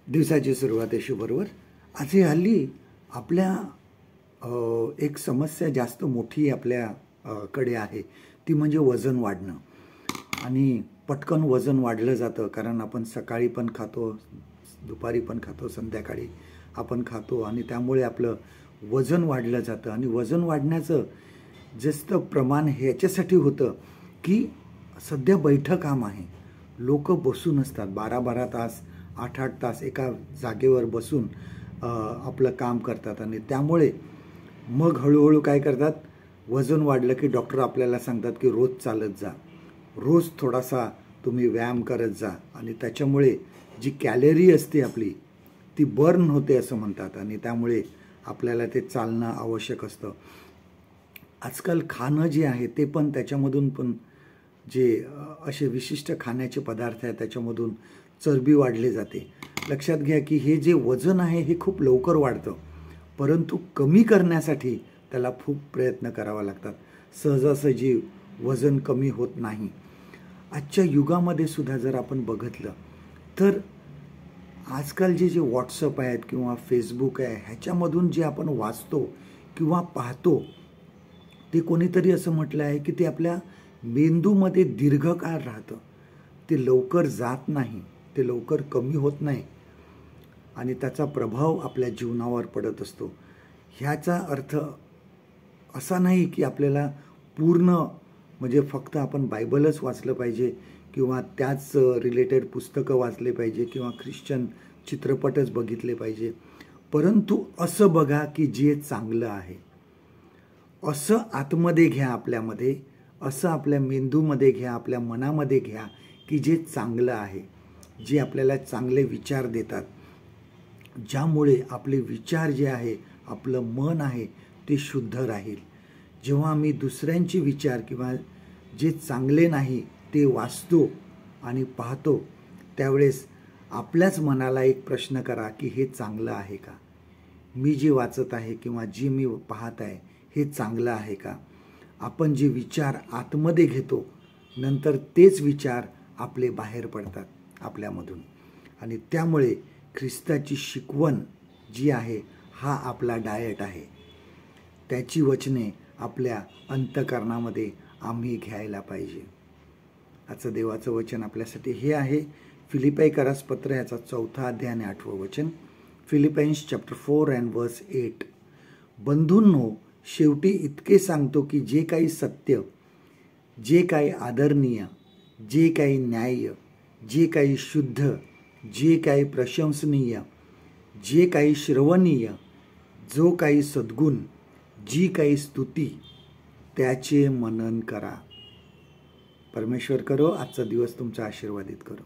दिवसाची सुरुवात आहे शुभबरोबर. आज हे हल्ली आपल्या एक समस्या जास्त मोठी आपल्या कडे आहे, ती म्हणजे वजन वाढणं. आणि पटकन वजन वाढलं जातं, कारण आपण सकाळी पण खातो, दुपारी पण खातो, संध्याकाळी आपण खातो आणि त्यामुळे आपलं वजन वाढलं जातं. आणि वजन वाढण्याचं जास्त प्रमाण ह्याच्यासाठी होतं की सध्या बैठं काम आहे. लोक बसून असतात 12-12 तास, 8-8 तास एका जागेवर बसून आपलं काम करतात. आणि त्यामुळे मग हळूहळू काय करतात, वजन वाढलं की डॉक्टर आपल्याला सांगतात की रोज चालत जा, रोज थोडासा तुम्ही व्यायाम करत जा. आणि त्याच्यामुळे जी कॅलरी असते आपली ती बर्न होते असं म्हणतात. आणि त्यामुळे आपल्याला ते चालणं आवश्यक असतं. आजकाल खाणं जे आहे ते पण त्याच्यामधून पण जे असे विशिष्ट खाण्याचे पदार्थ आहेत त्याच्यामधून चरबी वाढली जाते. लक्षात घ्या की हे जे वजन आहे हे खूप लवकर वाढतं, परंतु कमी करण्यासाठी त्याला खूप प्रयत्न करावा लागतात. सहजासहजी वजन कमी होत नाही. आजच्या युगामध्ये सुद्धा जर आपण बघितलं तर आजकाल जे व्हॉट्सअप आहेत किंवा फेसबुक आहे ह्याच्यामधून जे आपण वाचतो किंवा पाहतो ते कोणीतरी असं म्हटलं आहे की ते आपल्या मेंदूमध्ये दीर्घकाळ राहतं, ते लवकर जात नाही, ते लवकर कमी होत नाही आणि त्याचा प्रभाव आपल्या जीवनावर पडत असतो. ह्याचा अर्थ असा नाही की आपल्याला पूर्ण म्हणजे फक्त आपण बायबलच वाचलं पाहिजे किंवा त्याच रिलेटेड पुस्तकं वाचले पाहिजे किंवा ख्रिश्चन चित्रपटच बघितले पाहिजे, परंतु असं बघा की जे चांगलं आहे, असं आतमध्ये घ्या आपल्यामध्ये, असं आपल्या मेंदूमध्ये घ्या, आपल्या मनामध्ये घ्या की जे चांगलं आहे, जे आपल्याला चांगले विचार देतात, ज्यामुळे आपले विचार जे आहे, आपलं मन आहे ते शुद्ध राहील. जेव्हा मी दुसऱ्यांचे विचार किंवा जे चांगले नाही ते वाचतो आणि पाहतो, त्यावेळेस आपल्याच मनाला एक प्रश्न करा की हे चांगलं आहे का, मी जे वाचत आहे किंवा जे मी पाहत आहे हे चांगलं आहे का. आपण जे विचार आतमध्ये घेतो नंतर तेच विचार आपले बाहेर पडतात आपल्यामधून. आणि त्यामुळे ख्रिस्ताची शिकवण जी आहे हा आपला डाएट आहे, त्याची वचने आपल्या अंतःकरणामध्ये आम्ही घ्यायला पाहिजे. आजचं देवाचं वचन आपल्यासाठी हे आहे, फिलिप्पीकरास पत्र याचा 4 अध्याय आणि 8वं वचन. Philippines chapter 4 and verse 8. बंधूंनो, शेवटी इतके सांगतो की जे काही सत्य, जे काही आदरणीय, जे काही न्याय्य, जे काही शुद्ध, जे काही प्रशंसनीय, जे काही श्रवणीय, जो काही सद्गुण, जी काही स्तुती, त्याचे मनन करा. परमेश्वर करो आजचा दिवस तुमचा आशीर्वादित करो.